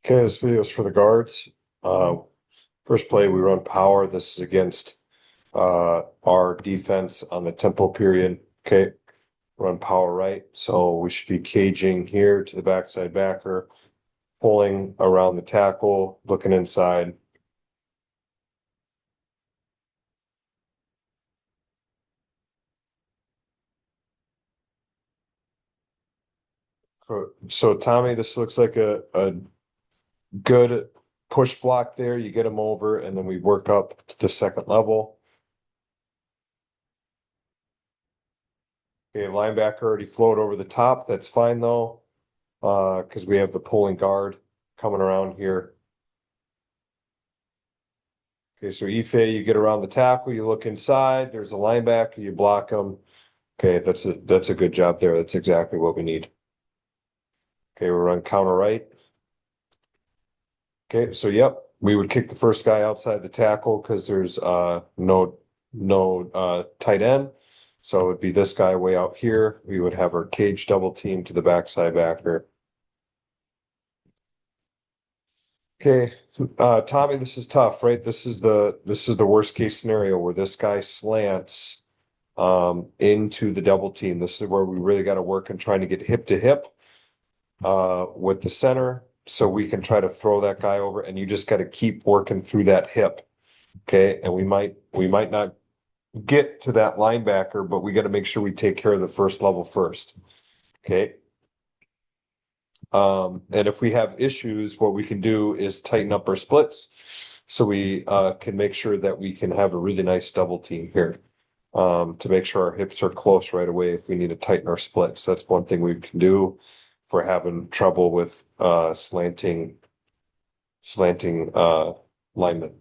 Okay, this video is for the guards. First play, we run power. This is against our defense on the tempo period. Okay, run power right. So we should be caging here to the backside backer, pulling around the tackle, looking inside. So Tommy, this looks like a good push block there. You get him over, and then we work up to the second level. Okay, linebacker already float over the top. That's fine though, because we have the pulling guard coming around here. Okay, so Ife, you get around the tackle, you look inside, there's a linebacker, you block him. Okay, that's a good job there. That's exactly what we need. Okay, we run counter right. Okay, so yep, we would kick the first guy outside the tackle because there's no tight end. So it would be this guy way out here. We would have our cage double team to the backside backer. Okay, Tommy, this is tough, right? This is the worst case scenario where this guy slants into the double team. This is where we really got to work on trying to get hip to hip with the center so we can try to throw that guy over, and you just got to keep working through that hip. Okay, and we might not get to that linebacker, but we got to make sure we take care of the first level first. Okay. And if we have issues, what we can do is tighten up our splits so we can make sure that we can have a really nice double team here to make sure our hips are close right away if we need to tighten our splits. That's one thing we can do if we're having trouble with slanting linemen.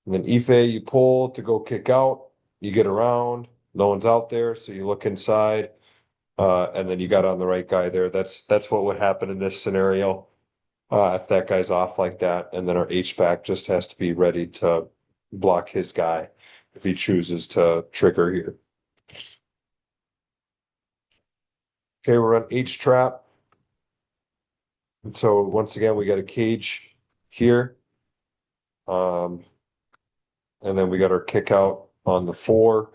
And then Ife, you pull to go kick out, you get around, no one's out there, so you look inside. And then you got on the right guy there. That's what would happen in this scenario. If that guy's off like that, and then our H-back just has to be ready to block his guy if he chooses to trigger here. Okay, we're on H-trap. And so once again, we got a cage here. And then we got our kick out on the 4.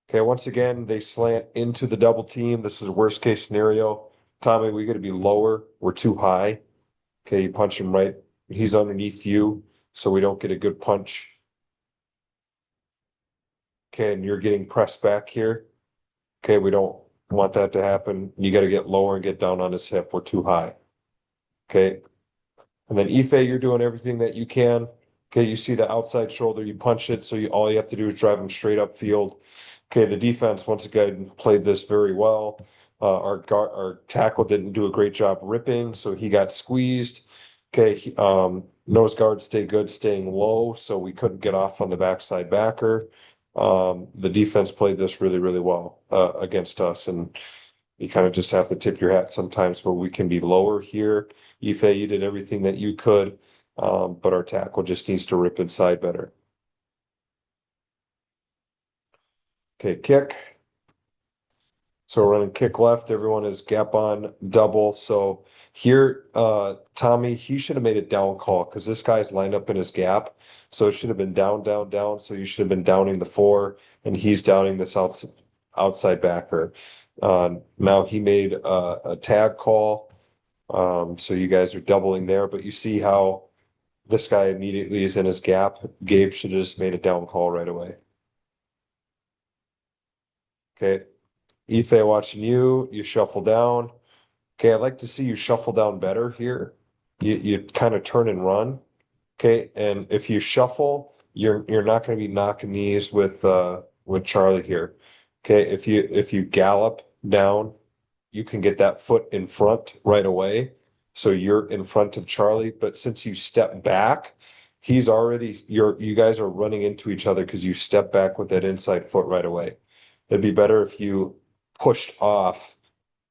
Okay, once again, they slant into the double team. This is worst case scenario. Tommy, we got to be lower. We're too high. Okay, you punch him right. He's underneath you, so we don't get a good punch. Okay, and you're getting pressed back here. Okay, we don't want that to happen. You got to get lower and get down on his hip. We're too high. Okay. And then Ife, you're doing everything that you can. Okay, you see the outside shoulder, you punch it, so all you have to do is drive him straight up field. Okay, the defense once again played this very well. Our tackle didn't do a great job ripping, so he got squeezed. Okay, nose guard stayed good, staying low, so we couldn't get off on the backside backer. The defense played this really, really well against us, and you kind of just have to tip your hat sometimes where we can be lower here. Ife, you did everything that you could, but our tackle just needs to rip inside better. Okay, kick. So we're running kick left. Everyone is gap on double. So here, Tommy, he should have made a down call because this guy's lined up in his gap. So it should have been down, down, down. So you should have been downing the 4, and he's downing this outside backer. Now he made a tag call. So you guys are doubling there, but you see how this guy immediately is in his gap. Gabe should have just made a down call right away. Okay. Ife watching you, you shuffle down. Okay, I'd like to see you shuffle down better here. You kind of turn and run. Okay, and if you shuffle, you're not going to be knocking knees with Charlie here. Okay, if you gallop down, you can get that foot in front right away. So you're in front of Charlie, but since you step back, you guys are running into each other because you step back with that inside foot right away. It'd be better if you pushed off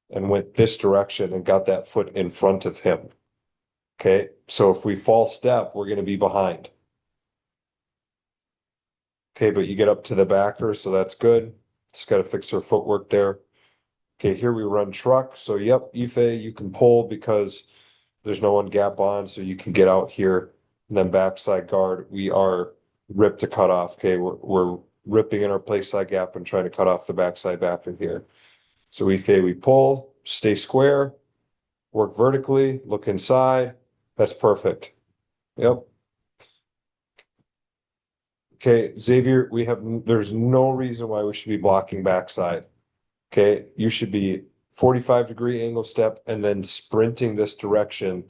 and went this direction and got that foot in front of him. Okay, so if we fall step, we're going to be behind. Okay, but you get up to the backer, so that's good. Just got to fix her footwork there. Okay, here we run truck. So yep, Ife, you can pull because there's no one gap on, so you can get out here. And then backside guard, we are ripped to cut off. Okay, we're ripping in our place side gap and trying to cut off the backside backer here. So Ife, we pull, stay square, work vertically, look inside. That's perfect. Yep. Okay, Xavier, there's no reason why we should be blocking backside. Okay, you should be 45-degree angle step and then sprinting this direction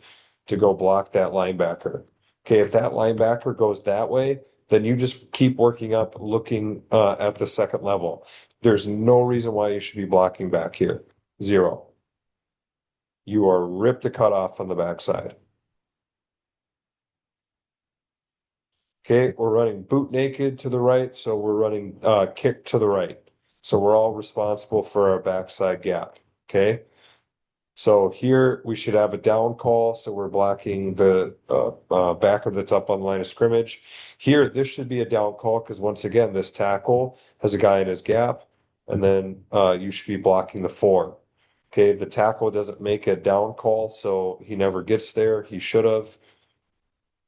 to go block that linebacker. Okay, if that linebacker goes that way, then you just keep working up, looking at the second level. There's no reason why you should be blocking back here. Zero. You are ripped to cut off on the backside. Okay, we're running boot naked to the right, so we're running kick to the right. So we're all responsible for our backside gap. Okay. So here we should have a down call. So we're blocking the backer that's up on the line of scrimmage. Here, this should be a down call because once again, this tackle has a guy in his gap, and then you should be blocking the four. Okay, the tackle doesn't make a down call, so he never gets there. He should have.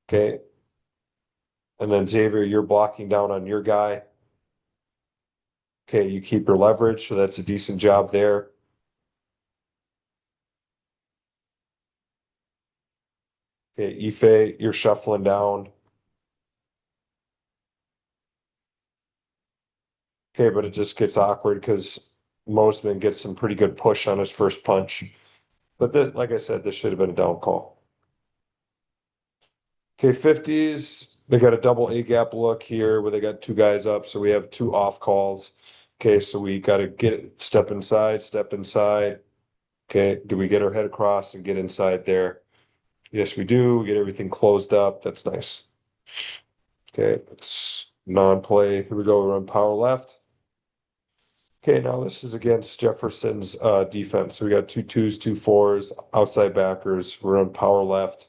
Okay, and then Xavier, you're blocking down on your guy. Okay, you keep your leverage, so that's a decent job there. Okay, Ife, you're shuffling down. Okay, but it just gets awkward because Mosman gets some pretty good push on his first punch. But this, like I said, this should have been a down call. Okay, 50s. They got a double A gap look here where they got two guys up. So we have two off calls. Okay, so we got to get step inside, step inside. Okay, do we get our head across and get inside there? Yes, we do. We get everything closed up. That's nice. Okay, it's non-play. Here we go. We run power left. Okay, now this is against Jefferson's defense. So we got two twos, two fours, outside backers. We're on power left.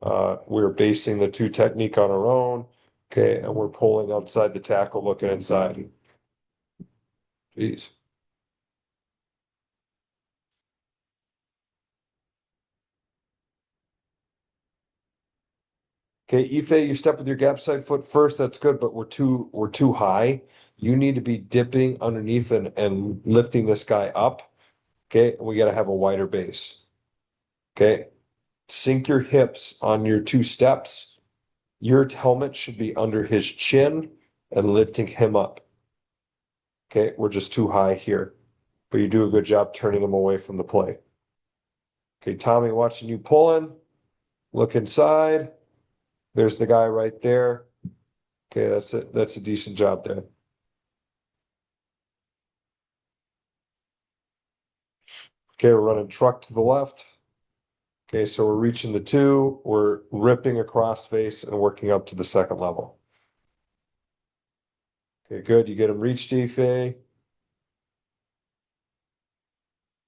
We're basing the two technique on our own. Okay, and we're pulling outside the tackle, looking inside. Jeez. Okay, Ife, you step with your gap side foot first. That's good, but we're too high. You need to be dipping underneath and lifting this guy up. Okay, and we got to have a wider base. Okay, sink your hips on your two steps. Your helmet should be under his chin and lifting him up. Okay, we're just too high here, but you do a good job turning him away from the play. Okay, Tommy, watching you pulling. Look inside. There's the guy right there. Okay, that's it. That's a decent job there. Okay, we're running truck to the left. Okay, so we're reaching the two. We're ripping across face and working up to the second level. Okay, good. You get him reached, Ife.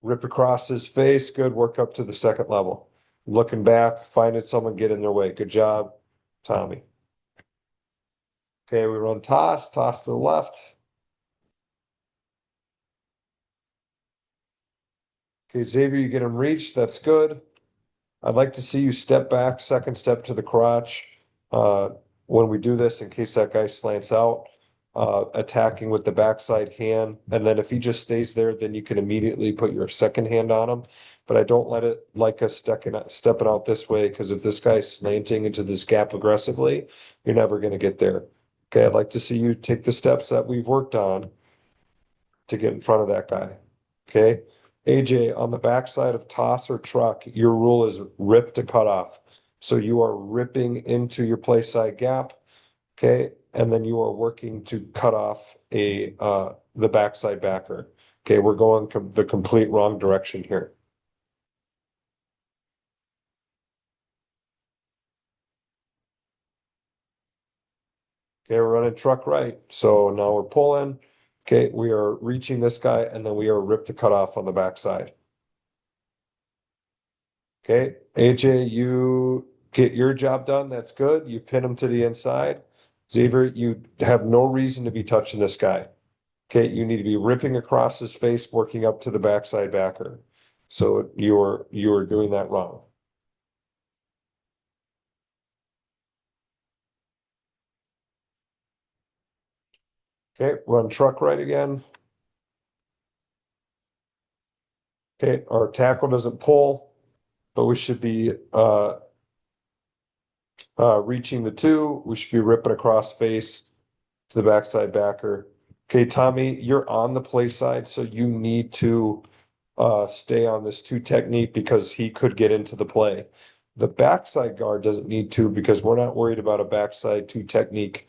Rip across his face. Good. Work up to the second level. Looking back, finding someone, get in their way. Good job, Tommy. Okay, we run toss to the left. Okay, Xavier, you get him reached. That's good. I'd like to see you step back, second step to the crotch. Uh, when we do this, in case that guy slants out, attacking with the backside hand. And then if he just stays there, then you can immediately put your second hand on him. But I don't let it like us stepping out this way because if this guy's slanting into this gap aggressively, you're never going to get there. Okay, I'd like to see you take the steps that we've worked on to get in front of that guy. Okay. AJ, on the backside of toss or truck, your rule is rip to cut off. So you are ripping into your play side gap. Okay. And then you are working to cut off the backside backer. Okay, we're going the complete wrong direction here. Okay, we're running truck right. So now we're pulling. Okay, we are reaching this guy, and then we are ripped to cut off on the backside. Okay, AJ, you get your job done. That's good. You pin him to the inside. Xavier, you have no reason to be touching this guy. Okay, you need to be ripping across his face, working up to the backside backer. So you're doing that wrong. Okay, run truck right again. Okay, our tackle doesn't pull, but we should be reaching the two. We should be ripping across face to the backside backer. Okay, Tommy, you're on the play side, so you need to stay on this two technique because he could get into the play. The backside guard doesn't need to because we're not worried about a backside two technique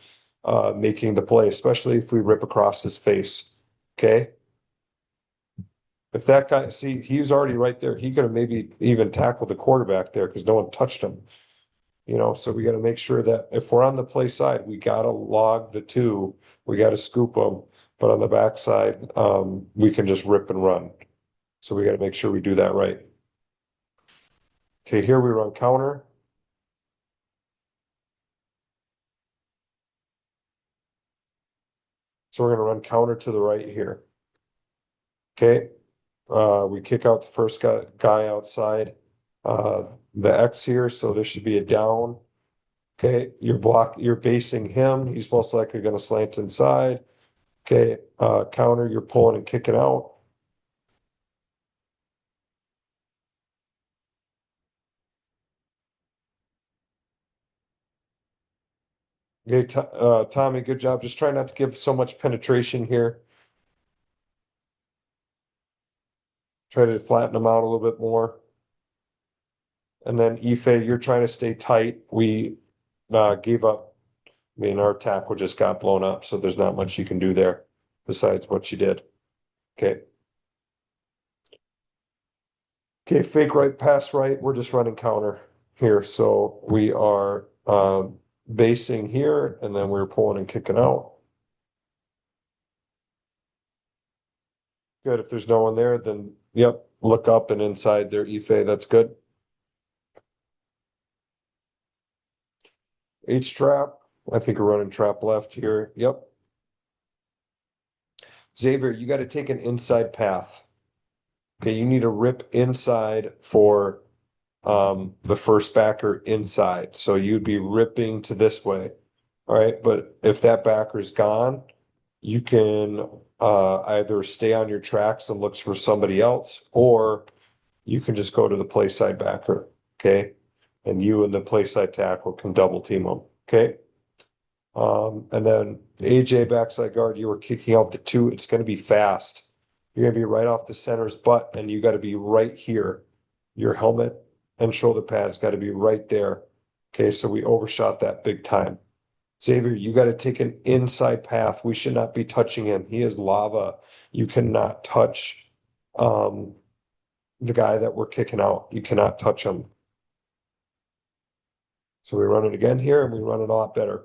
making the play, especially if we rip across his face. Okay. If that guy, see, he's already right there. He could have maybe even tackled the quarterback there because no one touched him. So we got to make sure that if we're on the play side, we got to log the two. We got to scoop them. But on the backside, we can just rip and run. So we got to make sure we do that right. Okay, here we run counter. So we're going to run counter to the right here. Okay, we kick out the first guy outside the X here. So there should be a down. Okay, you're basing him. He's most likely going to slant inside. Okay, counter, you're pulling and kicking out. Okay, Tommy, good job. Just try not to give so much penetration here. Try to flatten them out a little bit more. And then Ife, you're trying to stay tight. We gave up. I mean, our tackle just got blown up, so there's not much you can do there besides what you did. Okay. Okay, fake right, pass right. We're just running counter here. So we are basing here, and then we're pulling and kicking out. Good. If there's no one there, then yep, look up and inside there, Ife. That's good. H trap. I think we're running trap left here. Yep. Xavier, you got to take an inside path. Okay, you need to rip inside for the first backer inside. So you'd be ripping to this way. All right, but if that backer's gone, you can either stay on your tracks and looks for somebody else, or you can just go to the play side backer. Okay. And you and the play side tackle can double team them. Okay. And then AJ backside guard, you were kicking out the two. It's going to be fast. You're going to be right off the center's butt, and you got to be right here. Your helmet and shoulder pads got to be right there. Okay, so we overshot that big time. Xavier, you got to take an inside path. We should not be touching him. He is lava. You cannot touch the guy that we're kicking out. You cannot touch him. So we run it again here, and we run it a lot better.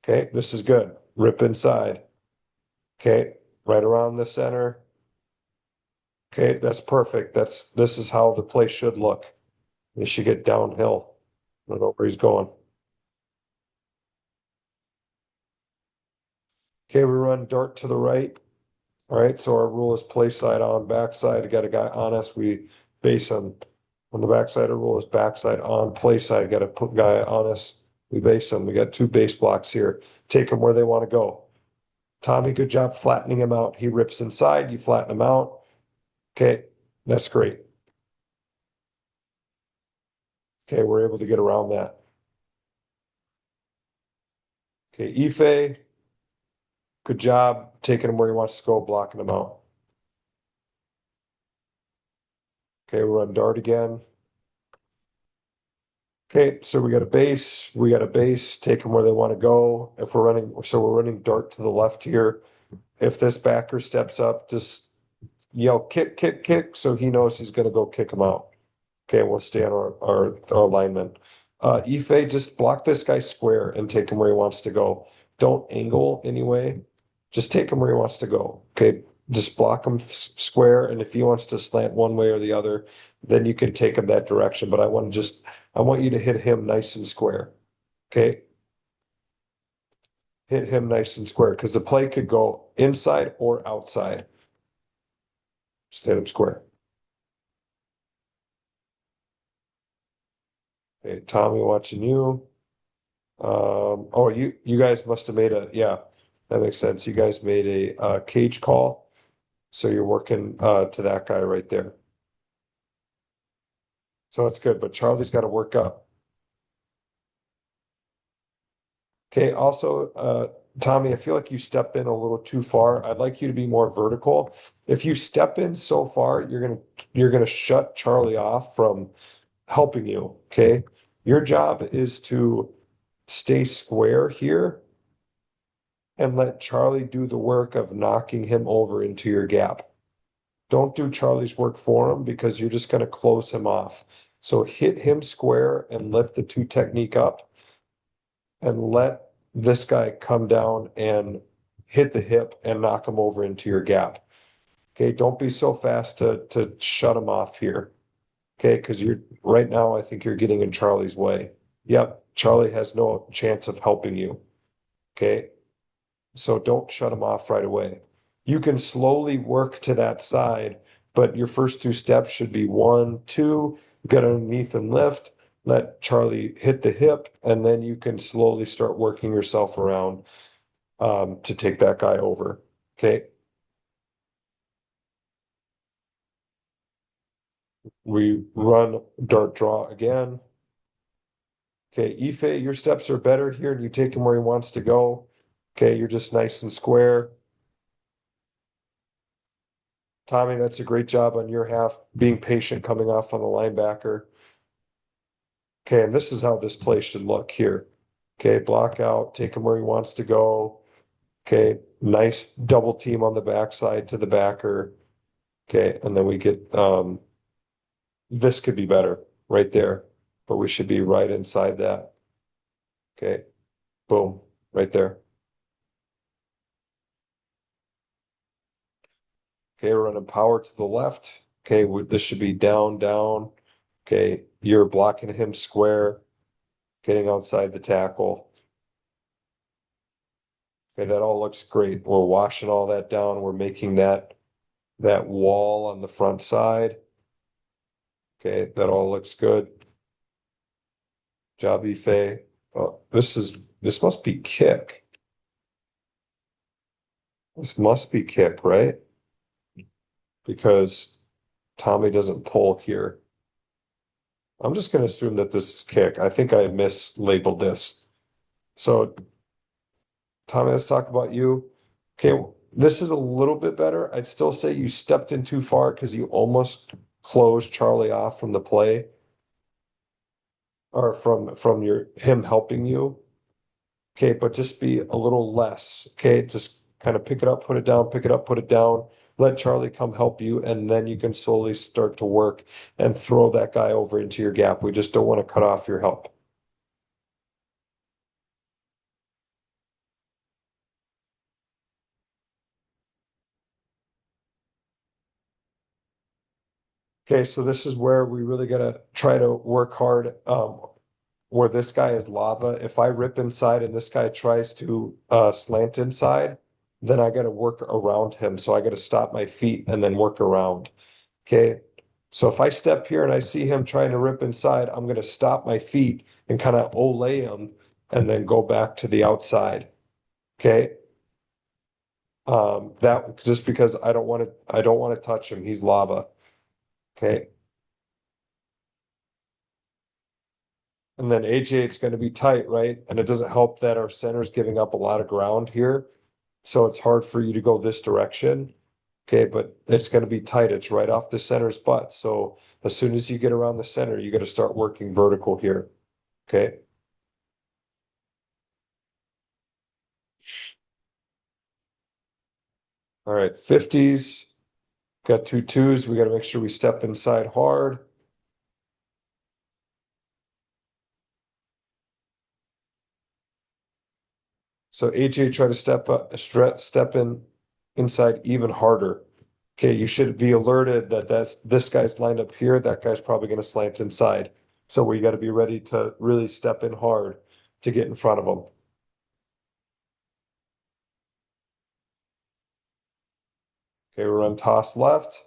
Okay, this is good. Rip inside. Okay, right around the center. Okay, that's perfect. This is how the play should look. He should get downhill. I don't know where he's going. Okay, we run dart to the right. All right, so our rule is play side on, backside. Got a guy on us. We base him. On the backside, our rule is backside on, play side. Got a guy on us. We base him. We got two base blocks here. Take them where they want to go. Tommy, good job flattening him out. He rips inside. You flatten him out. Okay, that's great. Okay, we're able to get around that. Okay, Ife, good job taking him where he wants to go, blocking him out. Okay, we run dart again. Okay, so we got a base, take them where they want to go. If we're running, so we're running dart to the left here. If this backer steps up, just yell kick, kick, kick, so he knows he's gonna go kick him out. Okay, we'll stay on our lineman. Ife, just block this guy square and take him where he wants to go. Don't angle anyway. Just take him where he wants to go. Okay, just block him square, and if he wants to slant one way or the other, then you can take him that direction. But I want you to hit him nice and square. Okay. hit him nice and square, because the play could go inside or outside. Stand up square. Hey, Tommy, watching you. Oh, you guys must have made yeah, that makes sense. You guys made a cage call, so you're working to that guy right there. So that's good, but Charlie's got to work up. Okay, also, Tommy, I feel like you stepped in a little too far. I'd like you to be more vertical. If you step in so far, you're gonna shut Charlie off from helping you. Okay, your job is to stay square here and let Charlie do the work of knocking him over into your gap. Don't do Charlie's work for him because you're just going to close him off. So hit him square and lift the two technique up and let this guy come down and hit the hip and knock him over into your gap. Okay, don't be so fast to shut him off here. Okay, because you're right now, I think you're getting in Charlie's way. Yep, Charlie has no chance of helping you. Okay, so don't shut him off right away. You can slowly work to that side, but your first two steps should be 1, 2, get underneath and lift, let Charlie hit the hip, and then you can slowly start working yourself around to take that guy over. Okay. We run dart draw again. Okay, Ife, your steps are better here and you take him where he wants to go. Okay, you're just nice and square. Tommy, that's a great job on your half, being patient coming off on the linebacker. Okay, and this is how this play should look here. Okay, block out, take him where he wants to go. Okay, nice double team on the backside to the backer. Okay, and then we get this could be better right there, but we should be right inside that. Okay, boom, right there. Okay, we're running power to the left. Okay, this should be down, down. Okay, you're blocking him square, getting outside the tackle. Okay, that all looks great. We're washing all that down. We're making that wall on the front side. Okay, that all looks good. Job, Ife. Oh, this must be kick. This must be kick, right? Because Tommy doesn't pull here. I'm just going to assume that this is kick. I think I mislabeled this. So, Tommy, let's talk about you. Okay, this is a little bit better. I'd still say you stepped in too far because you almost closed Charlie off from the play or from your him helping you. Okay, but just be a little less. Okay, just kind of pick it up, put it down, pick it up, put it down. Let Charlie come help you, and then you can slowly start to work and throw that guy over into your gap. We just don't want to cut off your help. Okay, so this is where we really got to try to work hard. Where this guy is lava, if I rip inside and this guy tries to slant inside, then I got to work around him. So I got to stop my feet and then work around. Okay. So if I step here and I see him trying to rip inside, I'm going to stop my feet and kind of olay him and then go back to the outside. Okay. That just because I don't want to touch him. He's lava. Okay. And then AJ, it's going to be tight, right? And it doesn't help that our center's giving up a lot of ground here. So it's hard for you to go this direction. Okay, but it's going to be tight. It's right off the center's butt. So as soon as you get around the center, you got to start working vertical here. Okay. All right. 50s. Got two twos. We got to make sure we step inside hard. So AJ try to step in inside even harder. Okay, you should be alerted that this guy's lined up here. That guy's probably going to slant inside. So we got to be ready to really step in hard to get in front of him. Okay, we run toss left.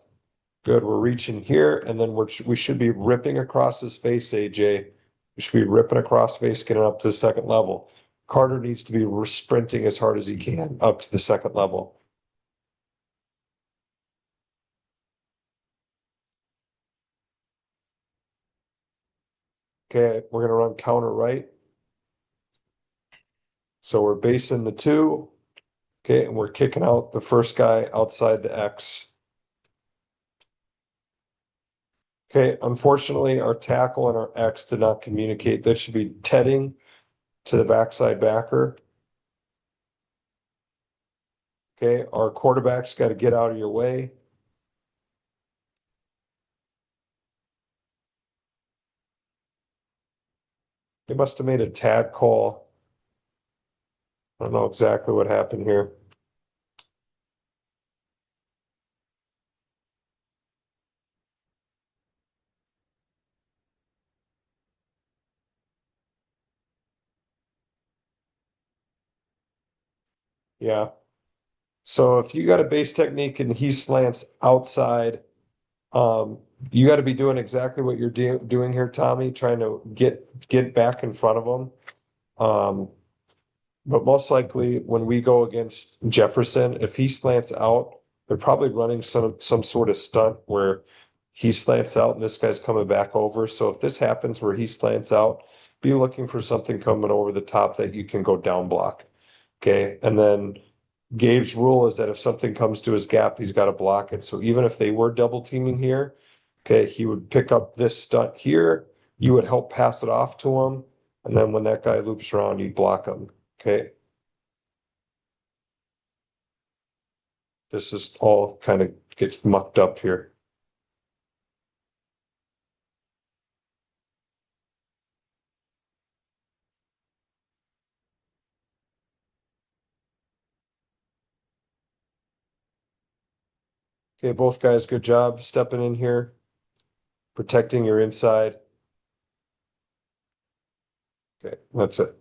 Good, we're reaching here, and then we should be ripping across his face, AJ. We should be ripping across face, getting up to the second level. Carter needs to be sprinting as hard as he can up to the second level. Okay, we're gonna run counter right. So we're basing the 2. Okay, and we're kicking out the first guy outside the X. Okay, unfortunately, our tackle and our X did not communicate. That should be tedding to the backside backer. Okay, our quarterback's got to get out of your way. They must have made a tad call. I don't know exactly what happened here. Yeah. So if you got a base technique and he slants outside, you got to be doing exactly what you're doing here, Tommy, trying to get back in front of him. But most likely when we go against Jefferson, if he slants out, they're probably running some sort of stunt where he slants out and this guy's coming back over. So if this happens where he slants out, be looking for something coming over the top that you can go down block. Okay. And then Gabe's rule is that if something comes to his gap, he's got to block it. So even if they were double teaming here, okay, he would pick up this stunt here. You would help pass it off to him. And then when that guy loops around, you block him. Okay. This is all kind of gets mucked up here. Okay, both guys, good job stepping in here, protecting your inside. Okay, that's it.